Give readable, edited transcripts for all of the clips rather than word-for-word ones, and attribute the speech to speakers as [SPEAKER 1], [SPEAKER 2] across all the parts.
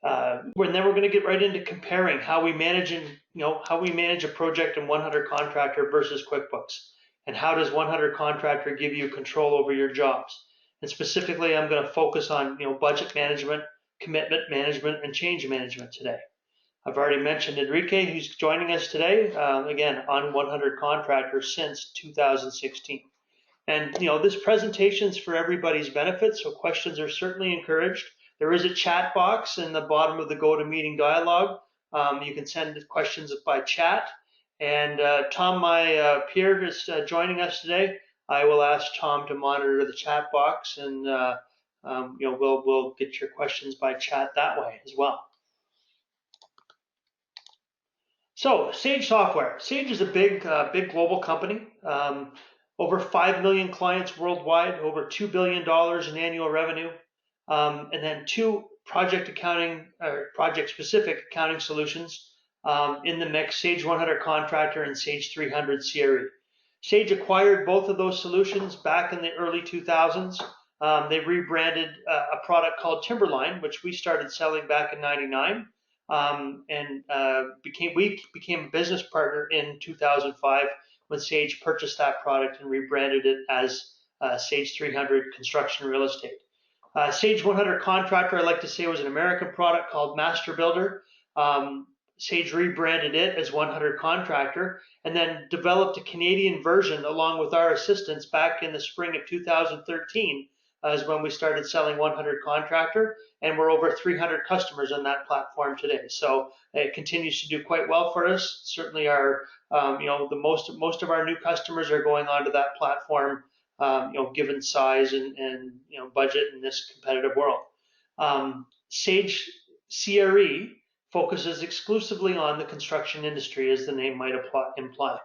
[SPEAKER 1] And then we're going to get right into comparing how we manage a project in 100 Contractor versus QuickBooks, and how does 100 Contractor give you control over your jobs. And specifically, I'm going to focus on budget management, commitment management, and change management today. I've already mentioned Enrique, who's joining us today, again on 100 Contractor since 2016. And this presentation is for everybody's benefit, so questions are certainly encouraged. There is a chat box in the bottom of the GoToMeeting dialog. You can send questions by chat. And Tom, my peer, is joining us today. I will ask Tom to monitor the chat box, and we'll get your questions by chat that way as well. So Sage Software. Sage is a big global company. Over 5 million clients worldwide, over $2 billion in annual revenue, and then 2 project-specific accounting solutions in the mix: Sage 100 Contractor and Sage 300 CRE. Sage acquired both of those solutions back in the early 2000s. They rebranded a product called Timberline, which we started selling back in '99, and we became a business partner in 2005 when Sage purchased that product and rebranded it as Sage 300 Construction Real Estate. Sage 100 Contractor, I like to say, was an American product called Master Builder. Sage rebranded it as 100 Contractor and then developed a Canadian version along with our assistance back in the spring of 2013 is when we started selling 100 Contractor, and we're over 300 customers on that platform today. So it continues to do quite well for us. Certainly our, most of our new customers are going onto that platform, given size and budget in this competitive world. Sage CRE focuses exclusively on the construction industry, as the name might imply,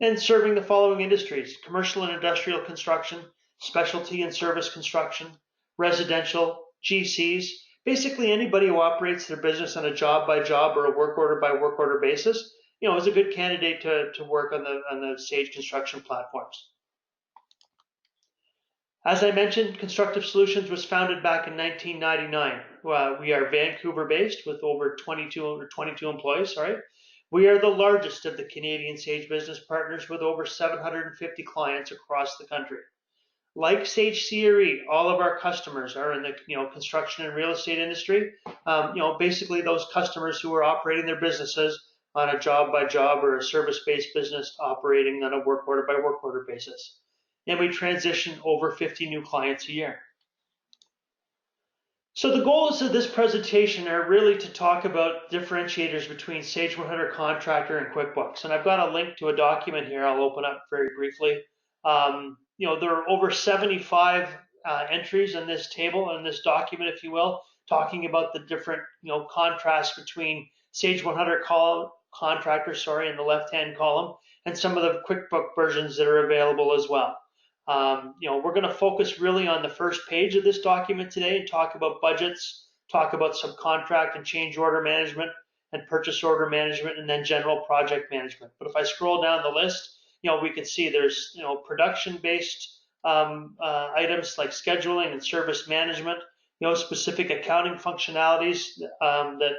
[SPEAKER 1] and serving the following industries: commercial and industrial construction, specialty and service construction, residential, GCs, basically anybody who operates their business on a job-by-job or a work order by work order basis, is a good candidate to work on the Sage construction platforms. As I mentioned, Constructive Solutions was founded back in 1999. We are Vancouver-based with over 22 employees. We are the largest of the Canadian Sage business partners with over 750 clients across the country. Like Sage CRE, all of our customers are in the construction and real estate industry. Basically those customers who are operating their businesses on a job-by-job or a service-based business operating on a work order by work order basis. And we transition over 50 new clients a year. So the goals of this presentation are really to talk about differentiators between Sage 100 Contractor and QuickBooks. And I've got a link to a document here I'll open up very briefly. There are over 75 entries in this table, in this document, if you will, talking about the different contrasts between Sage 100 Contractor, in the left-hand column, and some of the QuickBooks versions that are available as well. We're going to focus really on the first page of this document today and talk about budgets, talk about subcontract and change order management and purchase order management, and then general project management. But if I scroll down the list, we can see there's production-based items like scheduling and service management, specific accounting functionalities that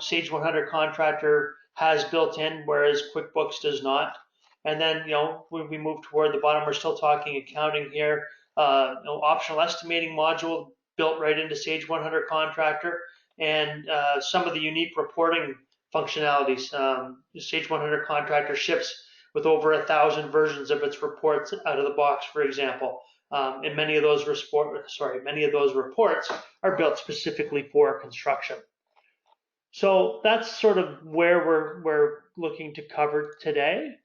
[SPEAKER 1] Sage 100 Contractor has built in, whereas QuickBooks does not. And then when we move toward the bottom, we're still talking accounting here. Optional estimating module built right into Sage 100 Contractor, and some of the unique reporting functionalities. Sage 100 Contractor ships with over 1,000 versions of its reports out of the box, for example. And many of those reports are built specifically for construction. So that's sort of where we're looking to cover today.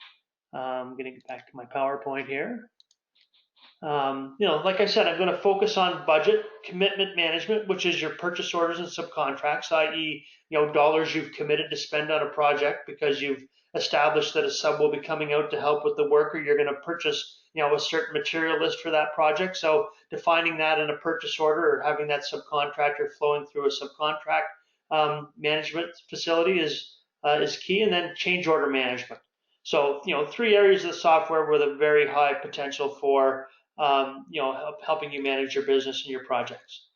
[SPEAKER 1] I'm going to get back to my PowerPoint here. Like I said, I'm going to focus on budget commitment management, which is your purchase orders and subcontracts, i.e., dollars you've committed to spend on a project because you've established that a sub will be coming out to help with the work, or you're going to purchase, a certain material list for that project. So defining that in a purchase order or having that subcontractor flowing through a subcontract management facility is key. And then change order management. So, 3 areas of the software with a very high potential for, helping you manage your business and your projects.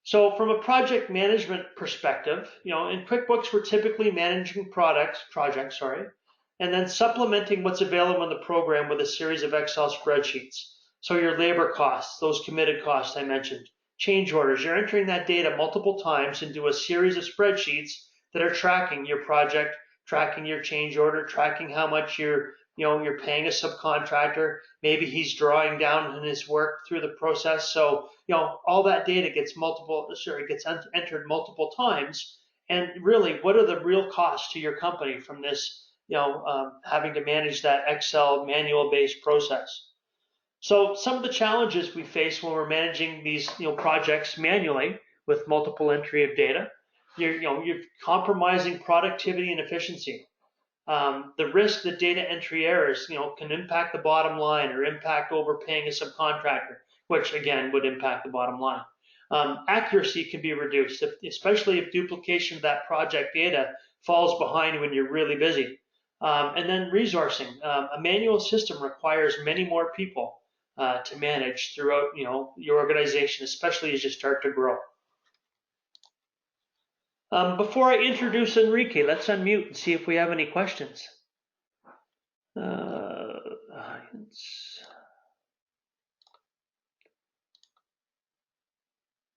[SPEAKER 1] So from a project management perspective, in QuickBooks, we're typically managing projects, and then supplementing what's available in the program with a series of Excel spreadsheets. So your labor costs, those committed costs I mentioned, change orders, you're entering that data multiple times into a series of spreadsheets that are tracking your project, tracking your change order, tracking how much you're paying a subcontractor. Maybe he's drawing down in his work through the process. So, all that data gets entered multiple times. And really, what are the real costs to your company from this, having to manage that Excel manual-based process? So some of the challenges we face when we're managing these, projects manually with multiple entry of data, you're compromising productivity and efficiency. The risk that data entry errors, can impact the bottom line or impact overpaying a subcontractor, which again would impact the bottom line. Accuracy can be reduced, especially if duplication of that project data falls behind when you're really busy. And then resourcing. A manual system requires many more people to manage throughout, your organization, especially as you start to grow. Before I introduce Enrique, let's unmute and see if we have any questions.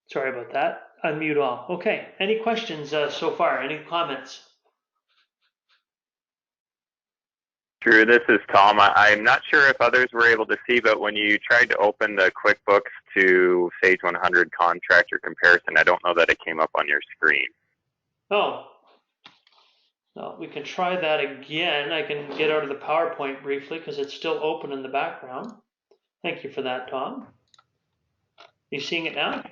[SPEAKER 1] Sorry about that. Unmute all. Okay. Any questions so far? Any comments?
[SPEAKER 2] Drew, this is Tom. I'm not sure if others were able to see, but when you tried to open the QuickBooks to Sage 100 contractor comparison, I don't know that it came up on your screen.
[SPEAKER 1] Oh, well, we can try that again. I can get out of the PowerPoint briefly because it's still open in the background. Thank you for that, Tom. Are you seeing it now?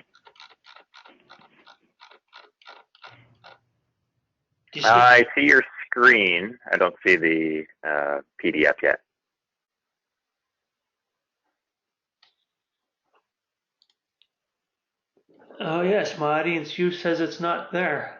[SPEAKER 2] I see your screen. I don't see the PDF yet.
[SPEAKER 1] Oh yes, my audience view says it's not there.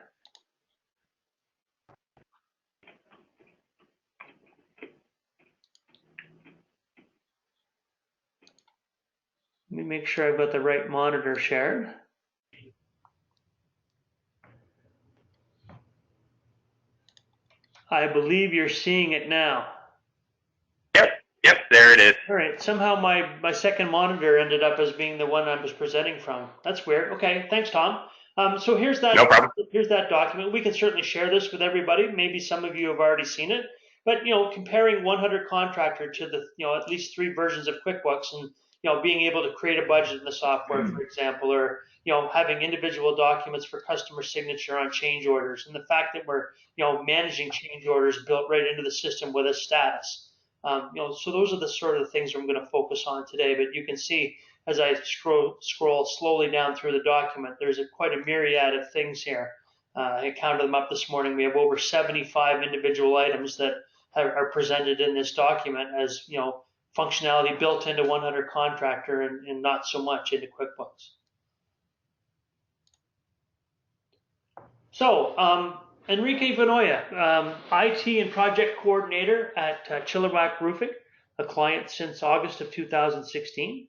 [SPEAKER 1] Let me make sure I've got the right monitor shared. I believe you're seeing it now.
[SPEAKER 2] Yep, there it is.
[SPEAKER 1] All right, somehow my second monitor ended up as being the one I was presenting from. That's weird. Okay, thanks, Tom. So here's that.
[SPEAKER 2] No problem.
[SPEAKER 1] Here's that document. We can certainly share this with everybody. Maybe some of you have already seen it, but comparing 100 contractor to the at least 3 versions of QuickBooks, and being able to create a budget in the software, for example, or having individual documents for customer signature on change orders, and the fact that we're managing change orders built right into the system with a status. So those are the sort of things I'm going to focus on today. But you can see as I scroll slowly down through the document, there's quite a myriad of things here. I counted them up this morning. We have over 75 individual items that are presented in this document as functionality built into 100 contractor and not so much into QuickBooks. So Enrique Vanoya, IT and project coordinator at Chilliwack Roofing, a client since August of 2016.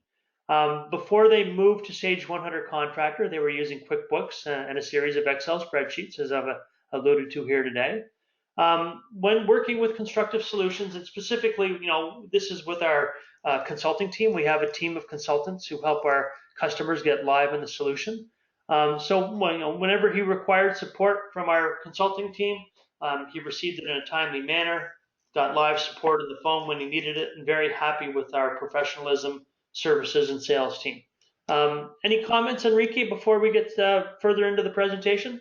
[SPEAKER 1] Before they moved to Sage 100 Contractor, they were using QuickBooks and a series of Excel spreadsheets, as I've alluded to here today. When working with Constructive Solutions, and specifically, this is with our consulting team. We have a team of consultants who help our customers get live in the solution. So whenever he required support from our consulting team, he received it in a timely manner, got live support on the phone when he needed it, and very happy with our professionalism, services, and sales team. Any comments, Enrique, before we get further into the presentation?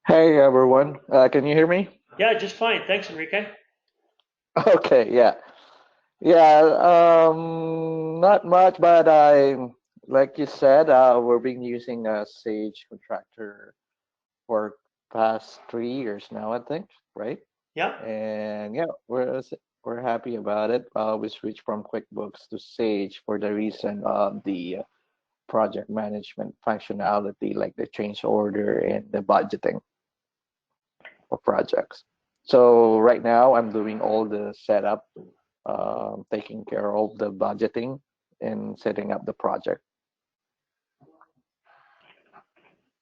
[SPEAKER 3] Hey everyone, can you hear me?
[SPEAKER 1] Yeah, just fine. Thanks, Enrique.
[SPEAKER 3] Okay, yeah. Not much, but like you said, we've been using Sage Contractor for past 3 years now, I think, right?
[SPEAKER 1] Yeah.
[SPEAKER 3] And yeah, we're happy about it. We switched from QuickBooks to Sage for the reason of the project management functionality, like the change order and the budgeting of projects. So right now I'm doing all the setup, taking care of the budgeting and setting up the project.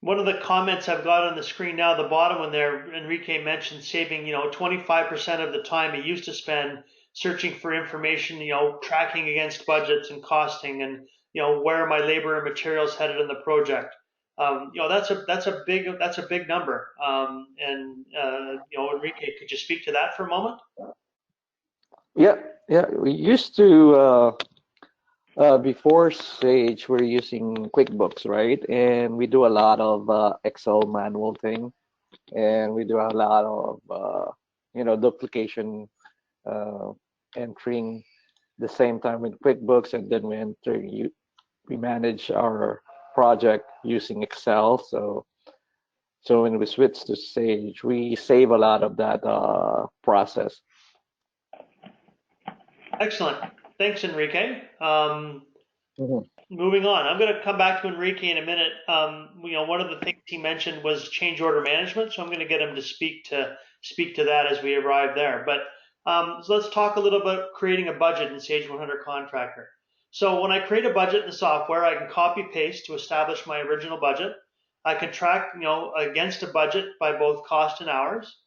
[SPEAKER 1] One of the comments I've got on the screen now, the bottom one there, Enrique mentioned saving, 25% of the time he used to spend searching for information, tracking against budgets and costing, and where are my labor and materials headed in the project. That's a big number. Enrique, could you speak to that for a moment?
[SPEAKER 3] Yeah, yeah. We used to before Sage, we're using QuickBooks, right? And we do a lot of Excel manual thing, and we do a lot of duplication uh, entering the same time with QuickBooks, and then we manage our project using Excel. So when we switch to Sage, we save a lot of that process.
[SPEAKER 1] Excellent. Thanks, Enrique.
[SPEAKER 3] Mhm.
[SPEAKER 1] Moving on, I'm going to come back to Enrique in a minute. One of the things he mentioned was change order management, so I'm going to get him to speak to that as we arrive there. But so let's talk a little about creating a budget in Sage 100 Contractor. So when I create a budget in the software, I can copy paste to establish my original budget. I can track, against a budget by both cost and hours.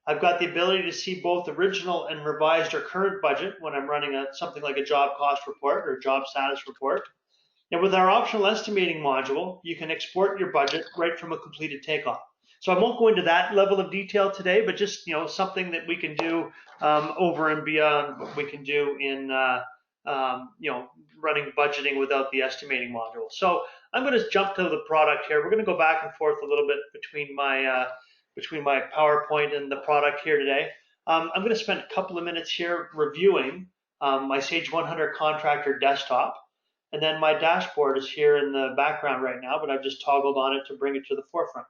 [SPEAKER 1] I've got the ability to see both original and revised or current budget when I'm running something like a job cost report or job status report. And with our optional estimating module, you can export your budget right from a completed takeoff. So I won't go into that level of detail today, but just something that we can do over and beyond what we can do in running budgeting without the estimating module. So I'm going to jump to the product here. We're going to go back and forth a little bit between my PowerPoint and the product here today. I'm going to spend a couple of minutes here reviewing my Sage 100 Contractor desktop. And then my dashboard is here in the background right now, but I've just toggled on it to bring it to the forefront.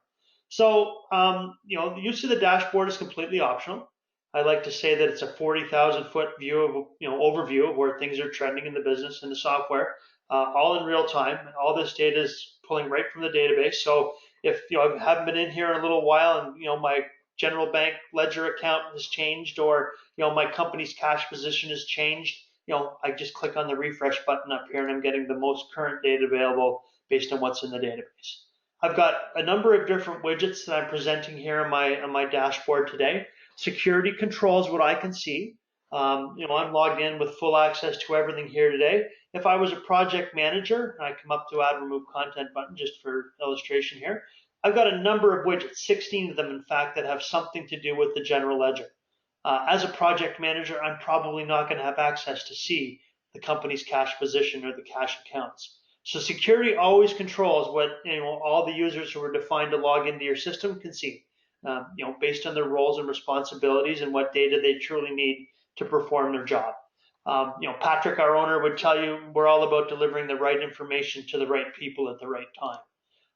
[SPEAKER 1] So, the use of the dashboard is completely optional. I like to say that it's a 40,000 foot view of, overview of where things are trending in the business and the software, all in real time. All this data is pulling right from the database. So if I haven't been in here in a little while and my general bank ledger account has changed, or my company's cash position has changed, I just click on the refresh button up here and I'm getting the most current data available based on what's in the database. I've got a number of different widgets that I'm presenting here on my dashboard today. Security controls what I can see. I'm logged in with full access to everything here today. If I was a project manager, and I come up to add remove content button just for illustration here, I've got a number of widgets, 16 of them in fact, that have something to do with the general ledger. As a project manager, I'm probably not going to have access to see the company's cash position or the cash accounts. So security always controls what all the users who are defined to log into your system can see, based on their roles and responsibilities and what data they truly need to perform their job. Patrick, our owner, would tell you we're all about delivering the right information to the right people at the right time.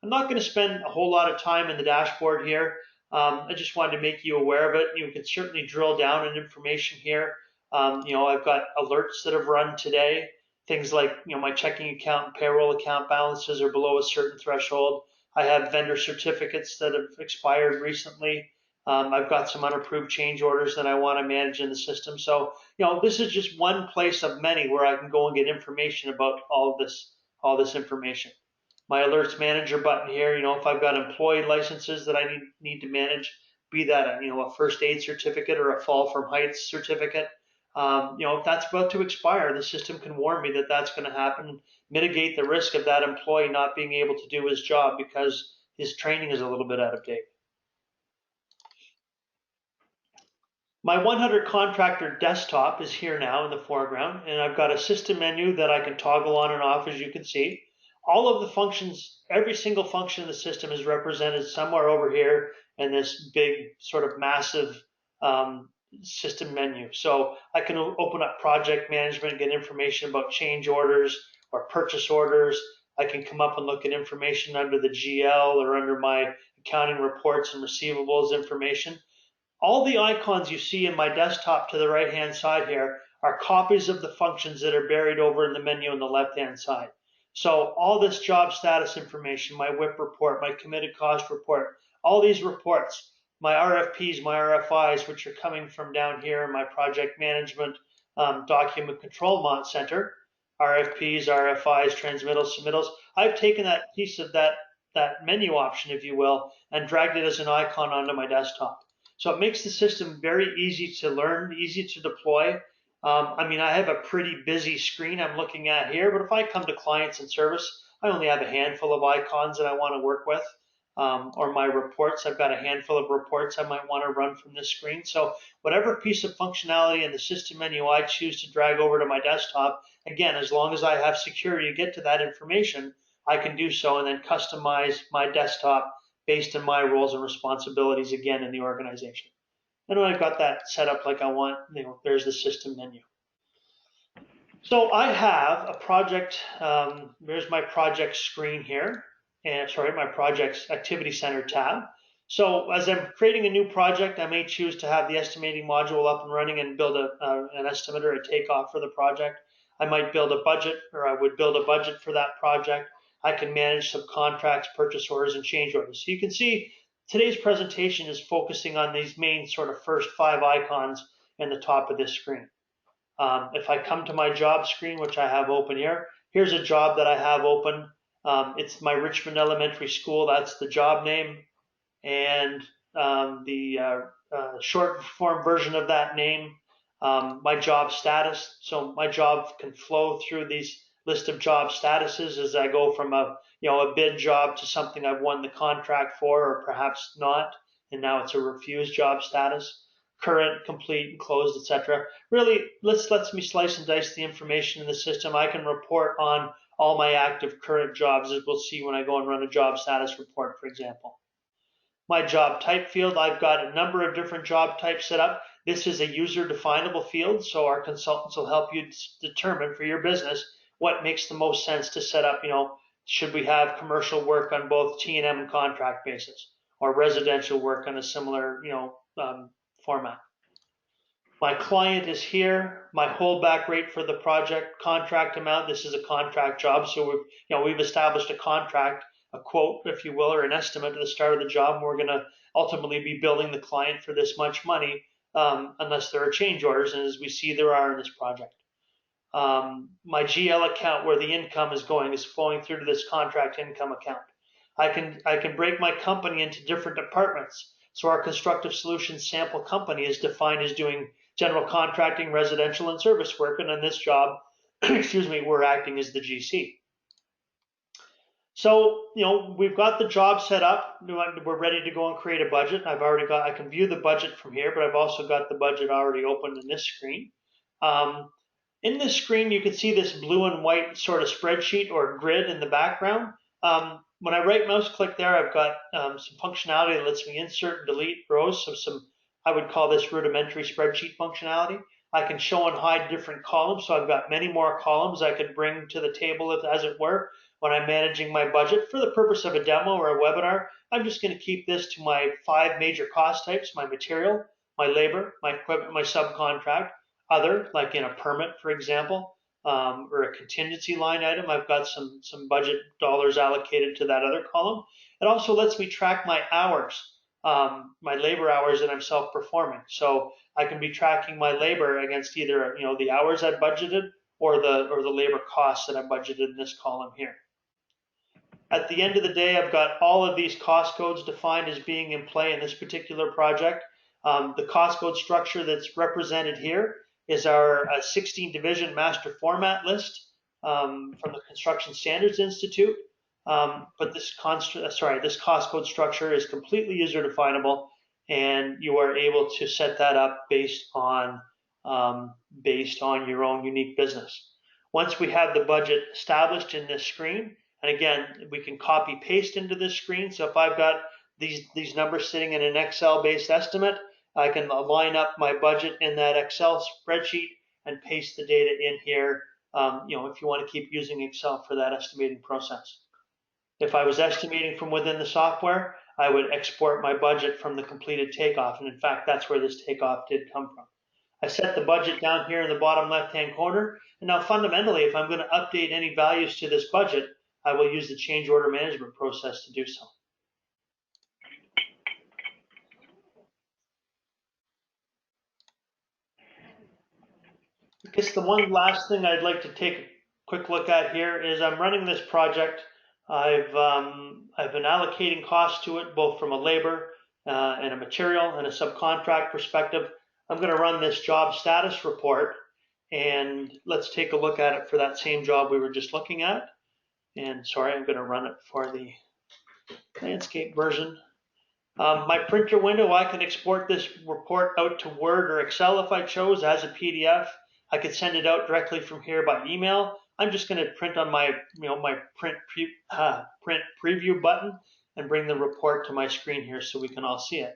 [SPEAKER 1] I'm not going to spend a whole lot of time in the dashboard here. I just wanted to make you aware of it. You can certainly drill down on information here. I've got alerts that have run today. Things like, my checking account and payroll account balances are below a certain threshold. I have vendor certificates that have expired recently. I've got some unapproved change orders that I want to manage in the system. So, this is just one place of many where I can go and get information about all this information. My alerts manager button here, if I've got employee licenses that I need to manage, be that a first aid certificate or a fall from heights certificate, if that's about to expire, the system can warn me that that's going to happen, mitigate the risk of that employee not being able to do his job because his training is a little bit out of date. My 100 contractor desktop is here now in the foreground, and I've got a system menu that I can toggle on and off, as you can see. All of the functions, every single function in the system is represented somewhere over here in this big sort of massive system menu. So I can open up project management, get information about change orders or purchase orders. I can come up and look at information under the GL or under my accounting reports and receivables information. All the icons you see in my desktop to the right hand side here are copies of the functions that are buried over in the menu on the left hand side. So all this job status information, my WIP report, my committed cost report, all these reports, my RFPs, my RFIs, which are coming from down here in my project management document control center, RFPs, RFIs, transmittals, submittals. I've taken that piece of that that menu option, if you will, and dragged it as an icon onto my desktop. So it makes the system very easy to learn, easy to deploy. I mean, I have a pretty busy screen I'm looking at here, but if I come to clients and service, I only have a handful of icons that I want to work with. Or my reports, I've got a handful of reports I might want to run from this screen. So whatever piece of functionality in the system menu I choose to drag over to my desktop, again, as long as I have security to get to that information, I can do so and then customize my desktop based on my roles and responsibilities again in the organization. And when I've got that set up like I want, there's the system menu. So I have a project, there's my project screen here, and sorry, my project's activity center tab. So as I'm creating a new project, I may choose to have the estimating module up and running and build an estimate or a takeoff for the project. I might build a budget, or I would build a budget for that project. I can manage subcontracts, purchase orders, and change orders. So you can see today's presentation is focusing on these main sort of first 5 icons in the top of this screen. If I come to my job screen, which I have open here, here's a job that I have open. It's my Richmond Elementary School. That's the job name. And the short form version of that name, my job status. So my job can flow through these list of job statuses as I go from a bid job to something I've won the contract for, or perhaps not, and now it's a refused job status. Current, complete, and closed, etc. Really, lets me slice and dice the information in the system. I can report on all my active current jobs, as we'll see when I go and run a job status report, for example. My job type field, I've got a number of different job types set up. This is a user definable field, so our consultants will help you determine for your business what makes the most sense to set up. Should we have commercial work on both T&M and contract basis, or residential work on a similar format. My client is here. My holdback rate for the project, contract amount. This is a contract job, so we've established a contract, a quote, if you will, or an estimate at the start of the job. We're going to ultimately be billing the client for this much money, unless there are change orders, and as we see, there are in this project. My GL account, where the income is going, is flowing through to this contract income account. I can break my company into different departments. So our Constructive Solutions sample company is defined as doing general contracting, residential, and service work. And on this job, excuse me, we're acting as the GC. So, we've got the job set up. We're ready to go and create a budget. I can view the budget from here, but I've also got the budget already open in this screen. In this screen, you can see this blue and white sort of spreadsheet or grid in the background. When I right mouse click there, I've got some functionality that lets me insert and delete rows. So I would call this rudimentary spreadsheet functionality. I can show and hide different columns. So I've got many more columns I could bring to the table, as it were, when I'm managing my budget. For the purpose of a demo or a webinar, I'm just going to keep this to my 5 major cost types: my material, my labor, my equipment, my subcontract. Other, like in a permit, for example, or a contingency line item, I've got some budget dollars allocated to that other column. It also lets me track my hours, my labor hours that I'm self-performing. So I can be tracking my labor against either the hours I budgeted or the labor costs that I budgeted in this column here. At the end of the day, I've got all of these cost codes defined as being in play in this particular project. The cost code structure that's represented here is our 16 division master format list from the Construction Standards Institute. But this cost code structure is completely user definable, and you are able to set that up based on your own unique business. Once we have the budget established in this screen, and again, we can copy paste into this screen. So if I've got these numbers sitting in an Excel based estimate, I can line up my budget in that Excel spreadsheet and paste the data in here, if you want to keep using Excel for that estimating process. If I was estimating from within the software, I would export my budget from the completed takeoff. And in fact, that's where this takeoff did come from. I set the budget down here in the bottom left-hand corner. And now fundamentally, if I'm going to update any values to this budget, I will use the change order management process to do so. I guess the one last thing I'd like to take a quick look at here is I'm running this project I've been allocating costs to it, both from a labor and a material and a subcontract perspective. I'm going to run this job status report, and let's take a look at it for that same job we were just looking at. And sorry, I'm going to run it for the landscape version. My printer window, I can export this report out to Word or Excel if I chose as a PDF. I could send it out directly from here by email. I'm just going to print on my, my print preview button and bring the report to my screen here so we can all see it.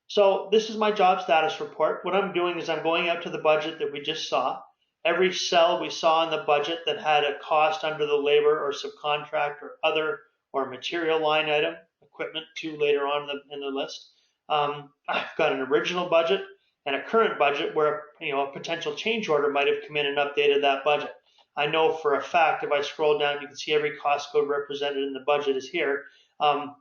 [SPEAKER 1] So this is my job status report. What I'm doing is I'm going out to the budget that we just saw. Every cell we saw in the budget that had a cost under the labor or subcontract or other or material line item, equipment too later on in the list. I've got an original budget and a current budget where a potential change order might have come in and updated that budget. I know for a fact if I scroll down, you can see every cost code represented in the budget is here.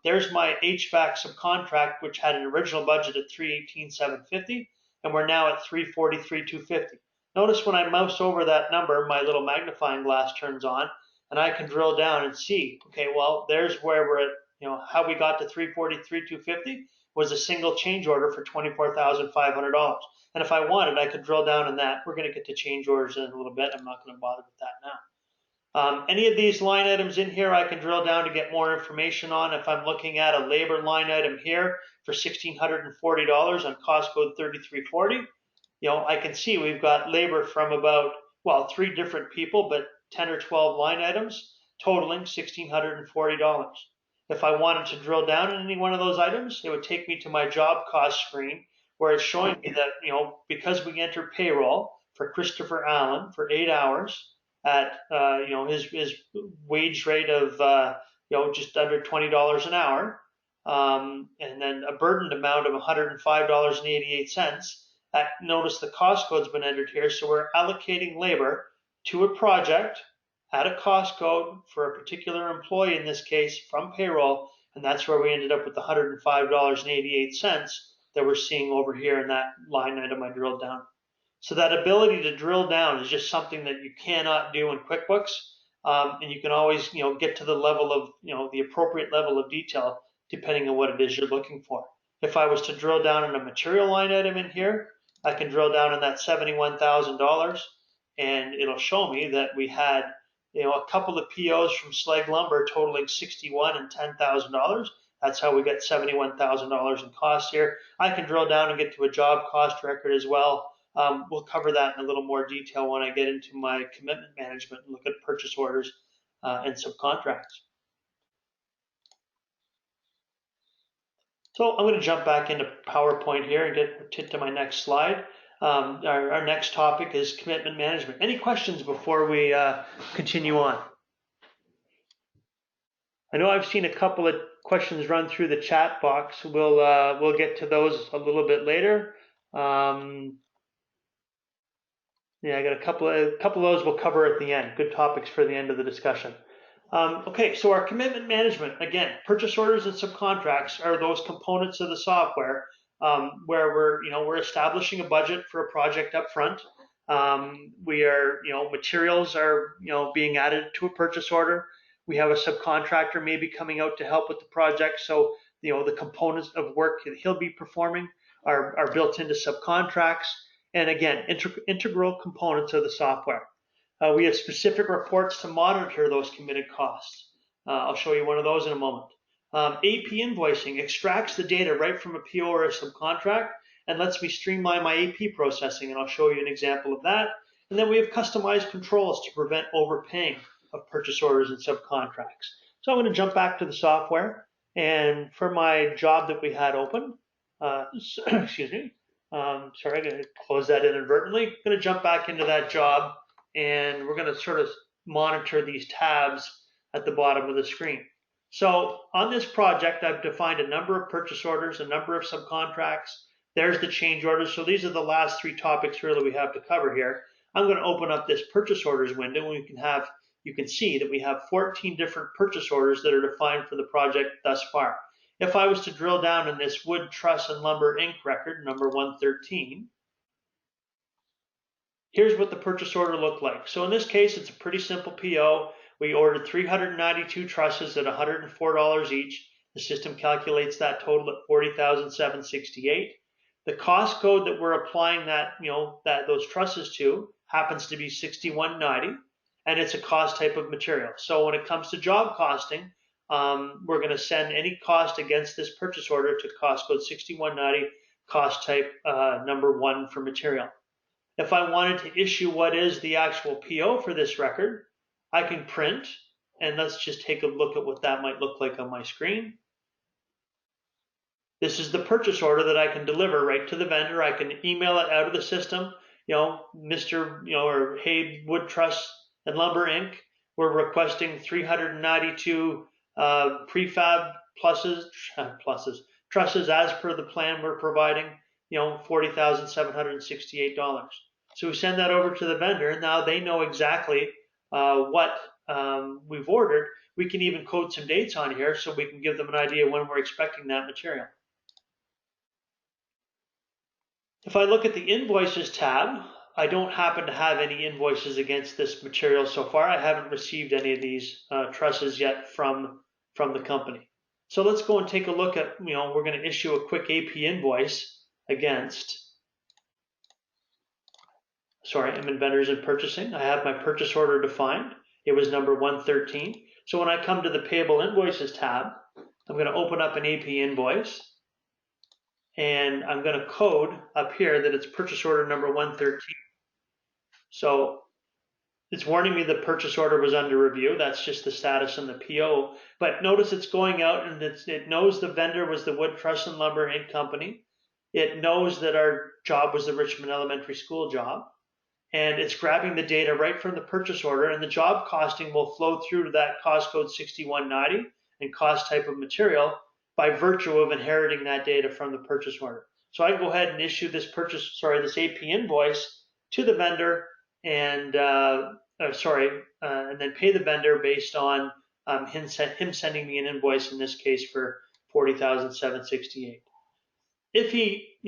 [SPEAKER 1] There's my HVAC subcontract, which had an original budget at $318,750, and we're now at $343,250. Notice when I mouse over that number, my little magnifying glass turns on, and I can drill down and see, okay, well, there's where we're at, how we got to $343,250 was a single change order for $24,500. And if I wanted, I could drill down on that. We're going to get to change orders in a little bit. I'm not going to bother with that now. Any of these line items in here, I can drill down to get more information on. If I'm looking at a labor line item here for $1,640 on cost code 3340, I can see we've got labor from about, 3 different people, but 10 or 12 line items totaling $1,640. If I wanted to drill down in any one of those items, it would take me to my job cost screen where it's showing me that, because we entered payroll for Christopher Allen for 8 hours, at his wage rate of just under $20 an hour, and then a burdened amount of $105.88. Notice the cost code's been entered here, so we're allocating labor to a project at a cost code for a particular employee in this case from payroll, and that's where we ended up with the $105.88 that we're seeing over here in that line item I drilled down. So that ability to drill down is just something that you cannot do in QuickBooks, and you can always, get to the level of, the appropriate level of detail depending on what it is you're looking for. If I was to drill down on a material line item in here, I can drill down on that $71,000, and it'll show me that we had, a couple of POs from Slag Lumber totaling $61,000 and $10,000. That's how we get $71,000 in costs here. I can drill down and get to a job cost record as well. We'll cover that in a little more detail when I get into my commitment management and look at purchase orders and subcontracts. So I'm going to jump back into PowerPoint here and get to my next slide. Our next topic is commitment management. Any questions before we continue on? I know I've seen a couple of questions run through the chat box. We'll get to those a little bit later. Yeah, I got a couple of those we'll cover at the end. Good topics for the end of the discussion. Okay, so our commitment management, again, purchase orders and subcontracts are those components of the software where we're establishing a budget for a project up front. We are, materials are, being added to a purchase order. We have a subcontractor maybe coming out to help with the project. So, the components of work that he'll be performing are built into subcontracts. And again, integral components of the software. We have specific reports to monitor those committed costs. I'll show you one of those in a moment. AP invoicing extracts the data right from a PO or a subcontract and lets me streamline my AP processing, and I'll show you an example of that. And then we have customized controls to prevent overpaying of purchase orders and subcontracts. So I'm going to jump back to the software, and for my job that we had open, excuse me, sorry, I'm going to close that inadvertently. I'm going to jump back into that job, and we're going to sort of monitor these tabs at the bottom of the screen. So on this project, I've defined a number of purchase orders, a number of subcontracts. There's the change orders. So these are the last 3 topics really we have to cover here. I'm going to open up this purchase orders window, and you can see that we have 14 different purchase orders that are defined for the project thus far. If I was to drill down in this Wood Truss and Lumber Inc. record, number 113, here's what the purchase order looked like. So in this case, it's a pretty simple PO. We ordered 392 trusses at $104 each. The system calculates that total at $40,768. The cost code that we're applying that, those trusses to happens to be 6190, and it's a cost type of material. So when it comes to job costing, we're going to send any cost against this purchase order to cost code 6190, cost type number 1 for material. If I wanted to issue what is the actual PO for this record, I can print, and let's just take a look at what that might look like on my screen. This is the purchase order that I can deliver right to the vendor. I can email it out of the system. Mr. Or Hay Wood Truss and Lumber Inc. We're requesting 392 prefab trusses as per the plan we're providing. $40,768. So we send that over to the vendor. Now they know exactly what we've ordered. We can even code some dates on here so we can give them an idea when we're expecting that material. If I look at the invoices tab, I don't happen to have any invoices against this material so far. I haven't received any of these trusses yet from the company. So let's go and take a look at, we're going to issue a quick AP invoice against, I'm in vendors and purchasing. I have my purchase order defined. It was number 113. So when I come to the payable invoices tab, I'm going to open up an AP invoice, and I'm going to code up here that it's purchase order number 113. So it's warning me the purchase order was under review. That's just the status on the PO. But notice it's going out, and it knows the vendor was the Wood Truss and Lumber Inc. company. It knows that our job was the Richmond Elementary School job. And it's grabbing the data right from the purchase order, and the job costing will flow through to that cost code 6190 and cost type of material by virtue of inheriting that data from the purchase order. So I can go ahead and issue this this AP invoice to the vendor, and and then pay the vendor based on him sending me an invoice, in this case for $40,768. If he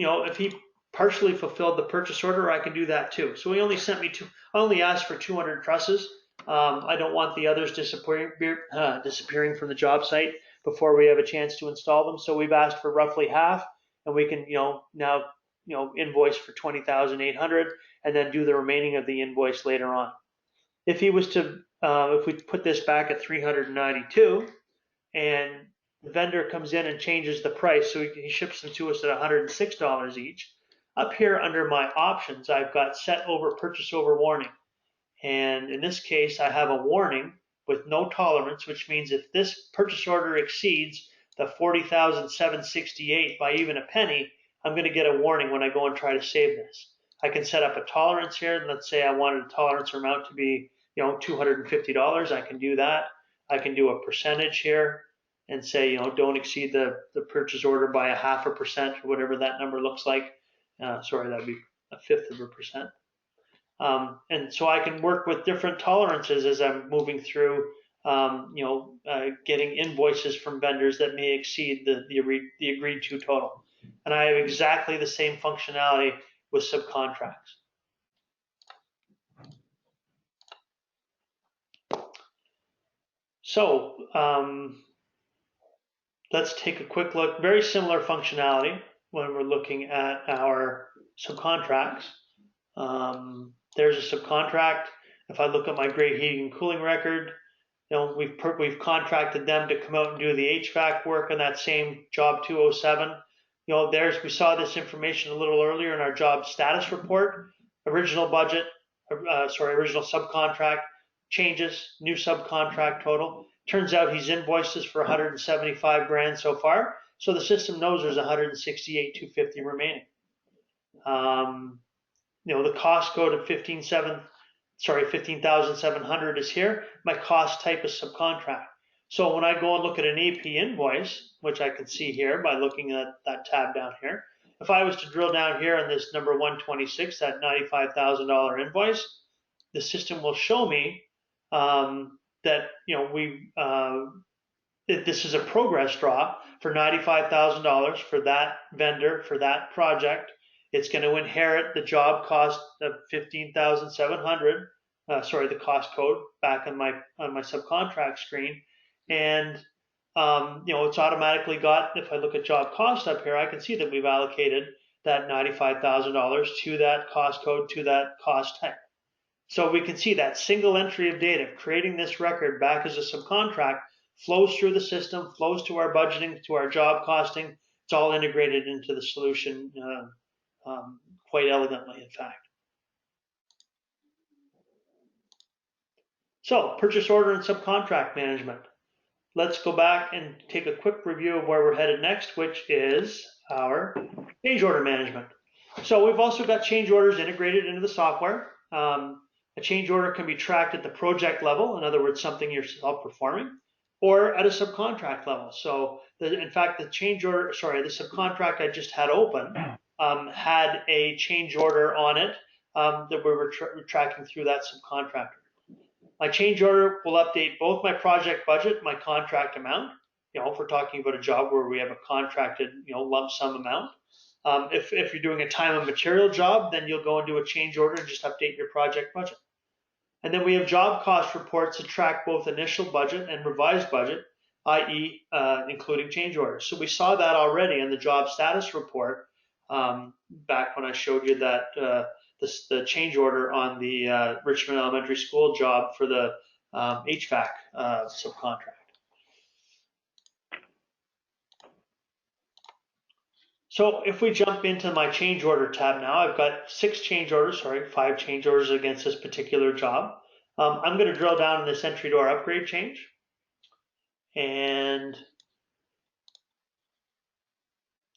[SPEAKER 1] partially fulfilled the purchase order, I can do that too. So he only sent me I only asked for 200 trusses. I don't want the others disappearing from the job site before we have a chance to install them. So we've asked for roughly half, and we can now invoice for 20,800 and then do the remaining of the invoice later on. If he was to, if we put this back at 392, and the vendor comes in and changes the price, so he ships them to us at $106 each. Up here under my options, I've got set over purchase over warning. And in this case, I have a warning with no tolerance, which means if this purchase order exceeds the $40,768 by even a penny, I'm going to get a warning when I go and try to save this. I can set up a tolerance here. Let's say I wanted a tolerance amount to be, $250. I can do that. I can do a percentage here and say, don't exceed the purchase order by 0.5% or whatever that number looks like. That'd be 1/5%. And so I can work with different tolerances as I'm moving through, getting invoices from vendors that may exceed the agreed to total. And I have exactly the same functionality with subcontracts. So let's take a quick look. Very similar functionality when we're looking at our subcontracts. There's a subcontract. If I look at my Gray Heating and Cooling record, we've contracted them to come out and do the HVAC work on that same job 207. We saw this information a little earlier in our job status report. Original budget, original subcontract changes, new subcontract total. Turns out he's invoiced us for 175 grand so far, so the system knows there's 168,250 remaining. The cost code of 15,700 is here. My cost type is subcontract. So when I go and look at an AP invoice, which I can see here by looking at that tab down here, if I was to drill down here on this number 126, that $95,000 invoice, the system will show me that this is a progress draw for $95,000 for that vendor for that project. It's going to inherit the job cost of $15,700 the cost code back on my subcontract screen, and it's automatically got. If I look at job cost up here, I can see that we've allocated that $95,000 to that cost code, to that cost type. So we can see that single entry of data, creating this record back as a subcontract, flows through the system, flows to our budgeting, to our job costing. It's all integrated into the solution quite elegantly, in fact. So purchase order and subcontract management. Let's go back and take a quick review of where we're headed next, which is our change order management. So we've also got change orders integrated into the software. A change order can be tracked at the project level, in other words, something you're self-performing, or at a subcontract level. So in fact, the subcontract I just had open had a change order on it that we were tracking through that subcontractor. My change order will update both my project budget, my contract amount. If we're talking about a job where we have a contracted, lump sum amount. If you're doing a time and material job, then you'll go and do a change order and just update your project budget. And then we have job cost reports that track both initial budget and revised budget, i.e. Including change orders. So we saw that already in the job status report back when I showed you that the change order on the Richmond Elementary School job for the HVAC subcontract. So if we jump into my change order tab now, I've got 5 change orders against this particular job. I'm going to drill down in this entry door upgrade change. And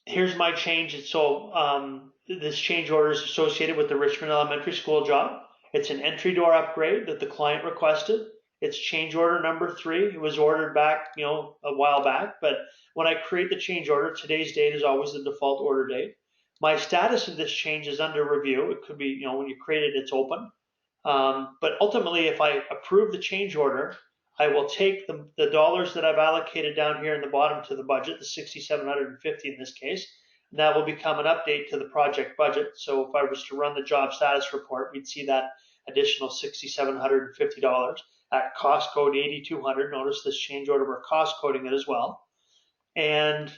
[SPEAKER 1] here's my change. So this change order is associated with the Richmond Elementary School job. It's an entry door upgrade that the client requested. It's change order number 3. It was ordered back, a while back, but when I create the change order, today's date is always the default order date. My status of this change is under review. It could be, when you create it, it's open. But ultimately, if I approve the change order, I will take the dollars that I've allocated down here in the bottom to the budget, the $6,750 in this case, and that will become an update to the project budget. So if I was to run the job status report, we'd see that additional $6,750 at cost code 8200. Notice this change order, we're cost coding it as well. And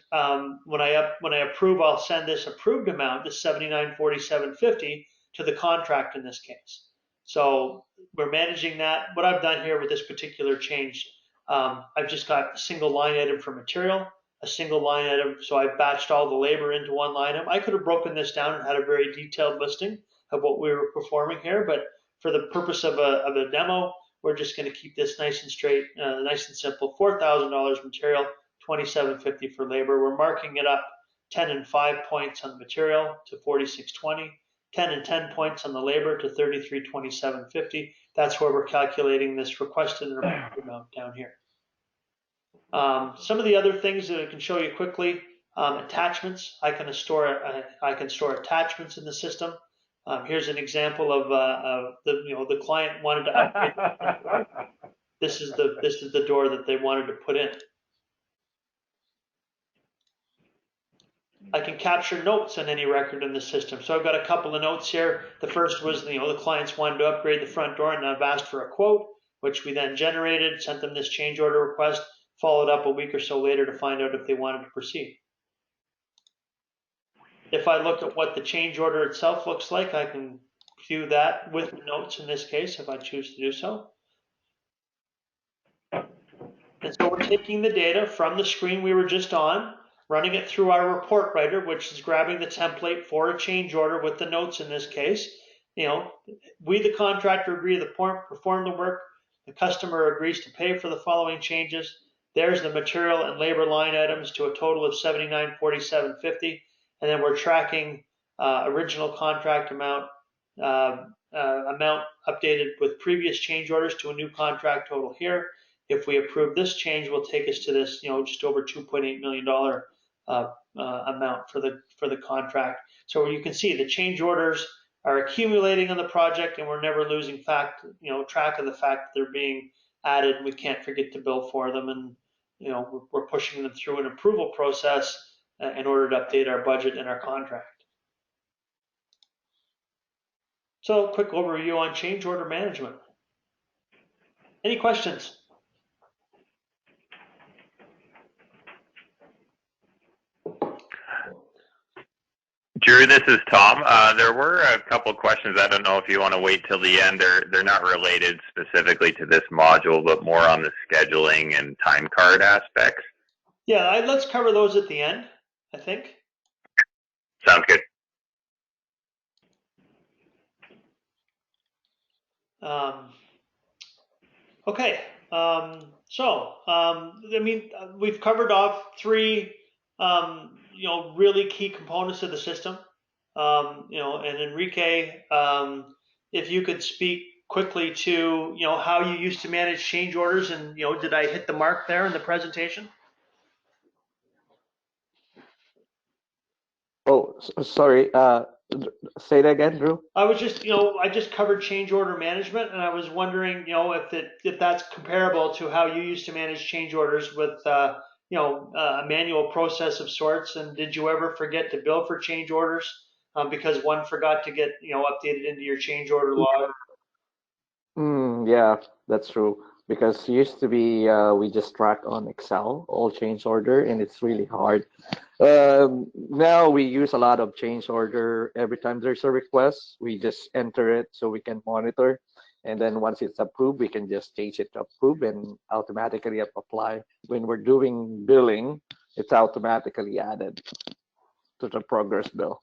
[SPEAKER 1] when I approve, I'll send this approved amount, the $7947.50, to the contract in this case. So we're managing that. What I've done here with this particular change, I've just got a single line item for material, a single line item. So I've batched all the labor into one line item. I could have broken this down and had a very detailed listing of what we were performing here, but for the purpose of a demo, we're just going to keep this nice and straight, nice and simple. $4,000 material, $27.50 for labor. We're marking it up 10 and 5 points on the material to $46.20. 10 and 10 points on the labor to $33.27.50. That's where we're calculating this requested amount down here. Some of the other things that I can show you quickly, attachments. I can store attachments in the system. Here's an example of the client wanted to upgrade. This is the door that they wanted to put in. I can capture notes on any record in the system. So I've got a couple of notes here. The first was, the clients wanted to upgrade the front door, and I've asked for a quote, which we then generated, sent them this change order request, followed up a week or so later to find out if they wanted to proceed. If I look at what the change order itself looks like, I can view that with the notes in this case, if I choose to do so. And so we're taking the data from the screen we were just on, running it through our report writer, which is grabbing the template for a change order with the notes in this case. We, the contractor, agree to perform the work. The customer agrees to pay for the following changes. There's the material and labor line items to a total of $7947.50. And then we're tracking original contract amount updated with previous change orders to a new contract total here. If we approve this change, will take us to this, just over $2.8 million amount for the contract. So you can see the change orders are accumulating on the project, and we're never losing track of the fact that they're being added. We can't forget to bill for them, and we're pushing them through an approval process in order to update our budget and our contract. So quick overview on change order management. Any questions?
[SPEAKER 2] Drew, this is Tom. There were a couple questions. I don't know if you want to wait till the end. They're not related specifically to this module, but more on the scheduling and time card aspects.
[SPEAKER 1] Yeah, let's cover those at the end, I think.
[SPEAKER 2] Sounds good.
[SPEAKER 1] Okay, I mean, we've covered off three, really key components of the system. And Enrique, if you could speak quickly to, how you used to manage change orders, and, did I hit the mark there in the presentation?
[SPEAKER 3] Oh, sorry. Say that again, Drew.
[SPEAKER 1] I was just, I just covered change order management, and I was wondering, if that's comparable to how you used to manage change orders with, a manual process of sorts. And did you ever forget to bill for change orders because one forgot to get, updated into your change order log?
[SPEAKER 3] Yeah, that's true. Because used to be we just track on Excel all change order, and it's really hard. Now we use a lot of change order. Every time there's a request, we just enter it so we can monitor. And then once it's approved, we can just change it to approve and automatically apply. When we're doing billing, it's automatically added to the progress bill.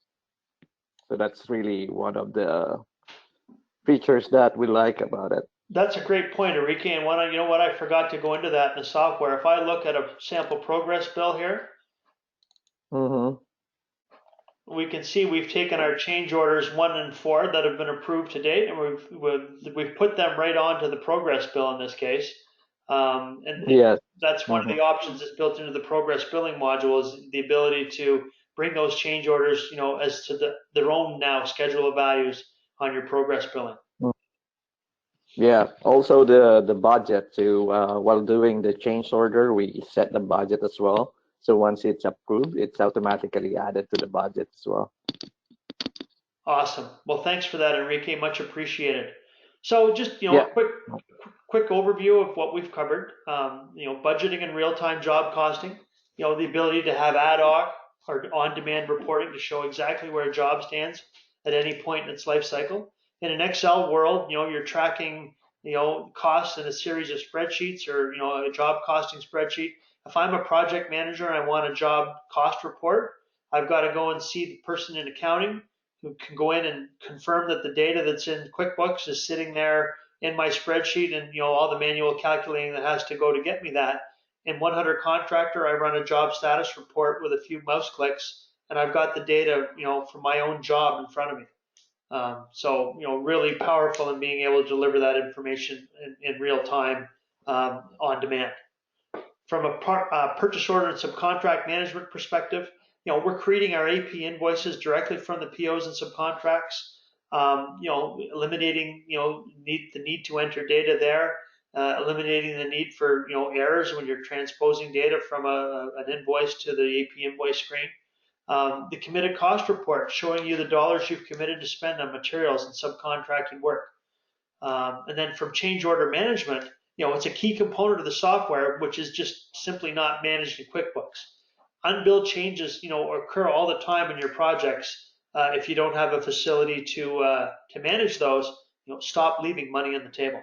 [SPEAKER 3] So that's really one of the features that we like about it.
[SPEAKER 1] That's a great point, Enrique. And I forgot to go into that in the software. If I look at a sample progress bill here,
[SPEAKER 3] Mm-hmm.
[SPEAKER 1] we can see we've taken our change orders 1 and 4 that have been approved to date, and we've put them right onto the progress bill in this case. And
[SPEAKER 3] Yes.
[SPEAKER 1] that's one of
[SPEAKER 3] Mm-hmm.
[SPEAKER 1] the options that's built into the progress billing module, is the ability to bring those change orders, as to their own now schedule of values on your progress billing.
[SPEAKER 3] Yeah. Also the budget to while doing the change order, we set the budget as well. So once it's approved, it's automatically added to the budget as well.
[SPEAKER 1] Awesome. Well, thanks for that, Enrique. Much appreciated. So just,
[SPEAKER 3] Yeah.
[SPEAKER 1] a quick overview of what we've covered. Budgeting and real-time job costing. The ability to have ad hoc or on-demand reporting to show exactly where a job stands at any point in its life cycle. In an Excel world, you're tracking, costs in a series of spreadsheets, or, a job costing spreadsheet. If I'm a project manager and I want a job cost report, I've got to go and see the person in accounting who can go in and confirm that the data that's in QuickBooks is sitting there in my spreadsheet, and, all the manual calculating that has to go to get me that. In 100 Contractor, I run a job status report with a few mouse clicks, and I've got the data, for my own job in front of me. Really powerful in being able to deliver that information in real time, on demand. From a purchase order and subcontract management perspective, we're creating our AP invoices directly from the POs and subcontracts. Eliminating, the need to enter data there, eliminating the need for, errors when you're transposing data from an invoice to the AP invoice screen. The committed cost report showing you the dollars you've committed to spend on materials and subcontracted work. And then from change order management, it's a key component of the software, which is just simply not managed in QuickBooks. Unbilled changes, occur all the time in your projects. If you don't have a facility to manage those, stop leaving money on the table.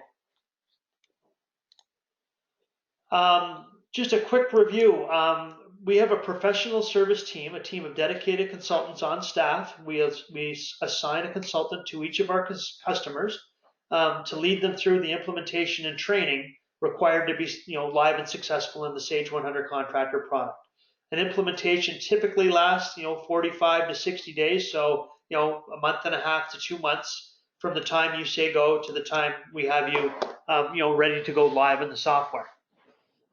[SPEAKER 1] Just a quick review. We have a professional service team, a team of dedicated consultants on staff. We assign a consultant to each of our customers to lead them through the implementation and training required to be, live and successful in the Sage 100 Contractor product. An implementation typically lasts, 45 to 60 days, so, a month and a half to 2 months from the time you say go to the time we have you, ready to go live in the software.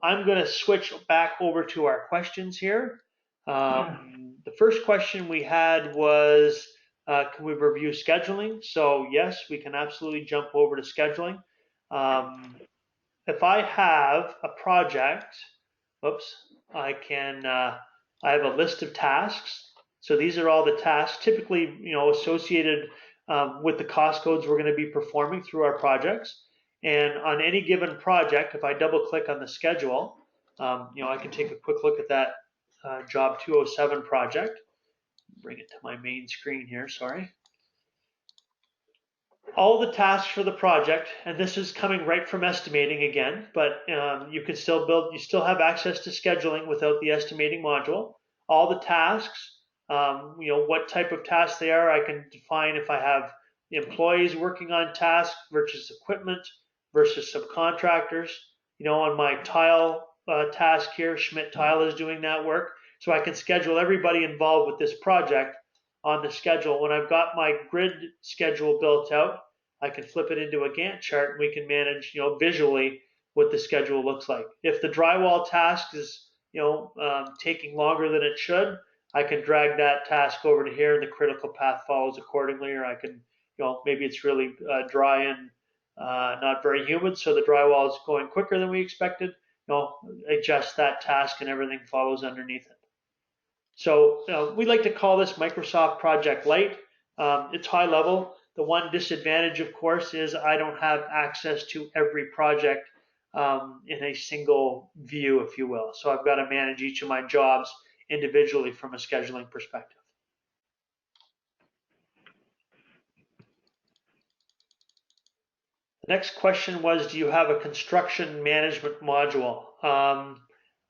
[SPEAKER 1] I'm going to switch back over to our questions here. The first question we had was, can we review scheduling? So yes, we can absolutely jump over to scheduling. If I have a project, oops, I have a list of tasks. So these are all the tasks typically, associated with the cost codes we're going to be performing through our projects. And on any given project, if I double click on the schedule, I can take a quick look at that job 207 project. Bring it to my main screen here, sorry. All the tasks for the project, and this is coming right from estimating again, but you can still build, you still have access to scheduling without the estimating module. All the tasks, what type of tasks they are, I can define if I have employees working on tasks versus equipment versus subcontractors. On my tile task here, Schmidt Tile is doing that work. So I can schedule everybody involved with this project on the schedule. When I've got my grid schedule built out, I can flip it into a Gantt chart and we can manage, visually what the schedule looks like. If the drywall task is, taking longer than it should, I can drag that task over to here and the critical path follows accordingly, or I can, maybe it's really dry and not very humid, so the drywall is going quicker than we expected, adjust that task and everything follows underneath it. So we like to call this Microsoft Project Lite. It's high level. The one disadvantage, of course, is I don't have access to every project in a single view, if you will. So I've got to manage each of my jobs individually from a scheduling perspective. The next question was, do you have a construction management module?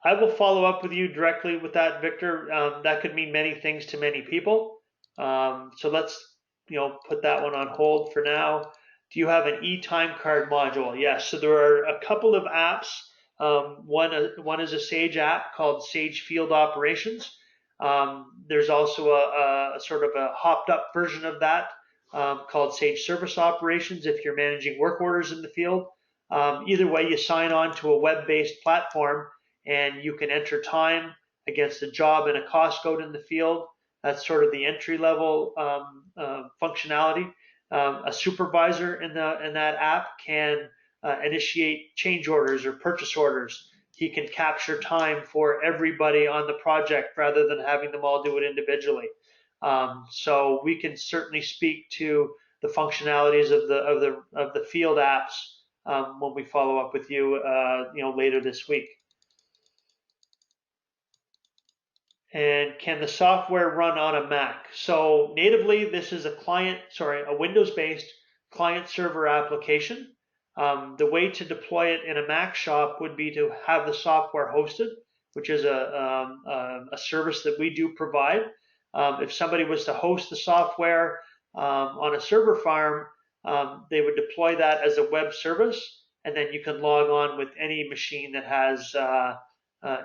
[SPEAKER 1] I will follow up with you directly with that, Victor. That could mean many things to many people. So let's put that one on hold for now. Do you have an e-time card module? Yes. So there are a couple of apps. One is a Sage app called Sage Field Operations. There's also a sort of a hopped up version of that called Sage Service Operations if you're managing work orders in the field. Either way, you sign on to a web-based platform and you can enter time against a job and a cost code in the field. That's sort of the entry-level functionality. A supervisor in that app can initiate change orders or purchase orders. He can capture time for everybody on the project rather than having them all do it individually. So we can certainly speak to the functionalities of the field apps when we follow up with you, later this week. And can the software run on a Mac? So natively, this is a Windows-based client-server application. The way to deploy it in a Mac shop would be to have the software hosted, which is a service that we do provide. If somebody was to host the software on a server farm, they would deploy that as a web service, and then you can log on with any machine that has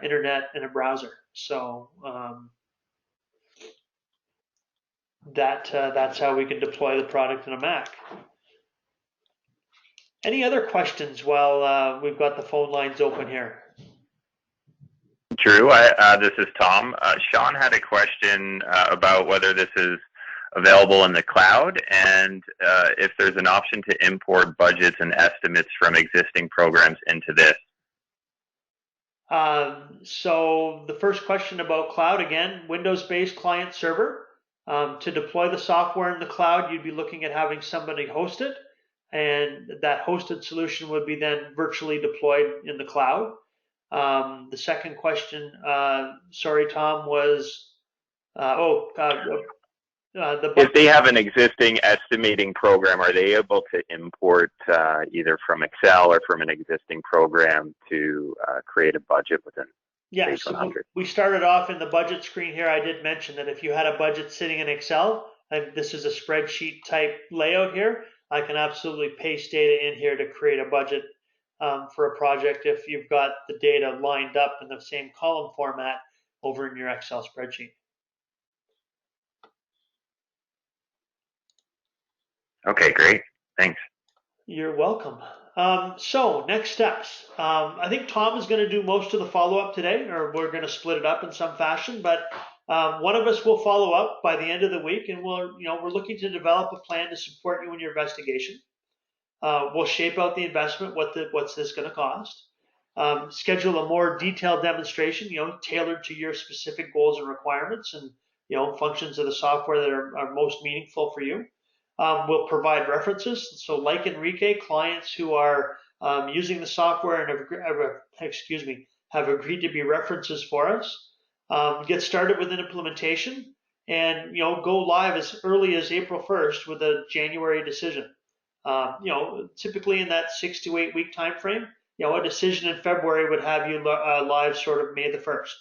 [SPEAKER 1] internet and a browser. So that's how we can deploy the product in a Mac. Any other questions while we've got the phone lines open here?
[SPEAKER 2] Drew, this is Tom. Sean had a question about whether this is available in the cloud and if there's an option to import budgets and estimates from existing programs into this.
[SPEAKER 1] So the first question about cloud, again, Windows-based client server. To deploy the software in the cloud, you'd be looking at having somebody host it, and that hosted solution would be then virtually deployed in the cloud. The second question, sorry, Tom, was,
[SPEAKER 2] if they have an existing estimating program, are they able to import either from Excel or from an existing program to create a budget within Sage 100?
[SPEAKER 1] We started off in the budget screen here. I did mention that if you had a budget sitting in Excel, and this is a spreadsheet type layout here, I can absolutely paste data in here to create a budget for a project if you've got the data lined up in the same column format over in your Excel spreadsheet.
[SPEAKER 2] Okay, great. Thanks.
[SPEAKER 1] You're welcome. So next steps. I think Tom is going to do most of the follow-up today, or we're going to split it up in some fashion, but one of us will follow up by the end of the week, and we're looking to develop a plan to support you in your investigation. We'll shape out the investment, what's this going to cost. Schedule a more detailed demonstration, tailored to your specific goals and requirements and, functions of the software that are most meaningful for you. will provide references. So like Enrique, clients who are using the software and have agreed to be references for us, get started with an implementation, and go live as early as April 1st with a January decision. Typically in that 6 to 8 week time frame. A decision in February would have you live sort of May the 1st.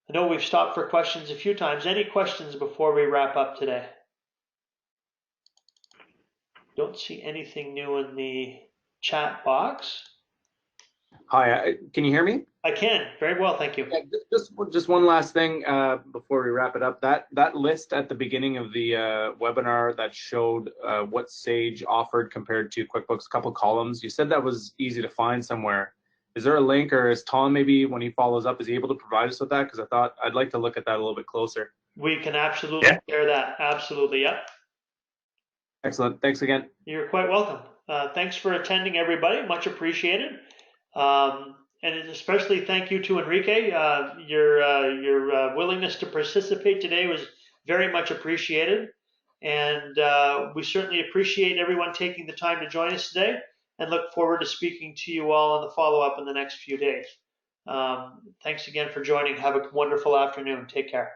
[SPEAKER 1] I know we've stopped for questions a few times. Any questions before we wrap up today? Don't see anything new in the chat box.
[SPEAKER 4] Hi, can you hear me?
[SPEAKER 1] I can, very well, thank you.
[SPEAKER 4] Yeah, just one last thing before we wrap it up. That list at the beginning of the webinar that showed what Sage offered compared to QuickBooks, a couple columns. You said that was easy to find somewhere. Is there a link, or is Tom, maybe when he follows up, is he able to provide us with that? Because I'd like to look at that a little bit closer.
[SPEAKER 1] We can absolutely share that. Absolutely, yeah.
[SPEAKER 4] Excellent. Thanks again.
[SPEAKER 1] You're quite welcome. Thanks for attending, everybody. Much appreciated. And especially thank you to Enrique. Your willingness to participate today was very much appreciated. And we certainly appreciate everyone taking the time to join us today, and look forward to speaking to you all in the follow-up in the next few days. Thanks again for joining. Have a wonderful afternoon. Take care.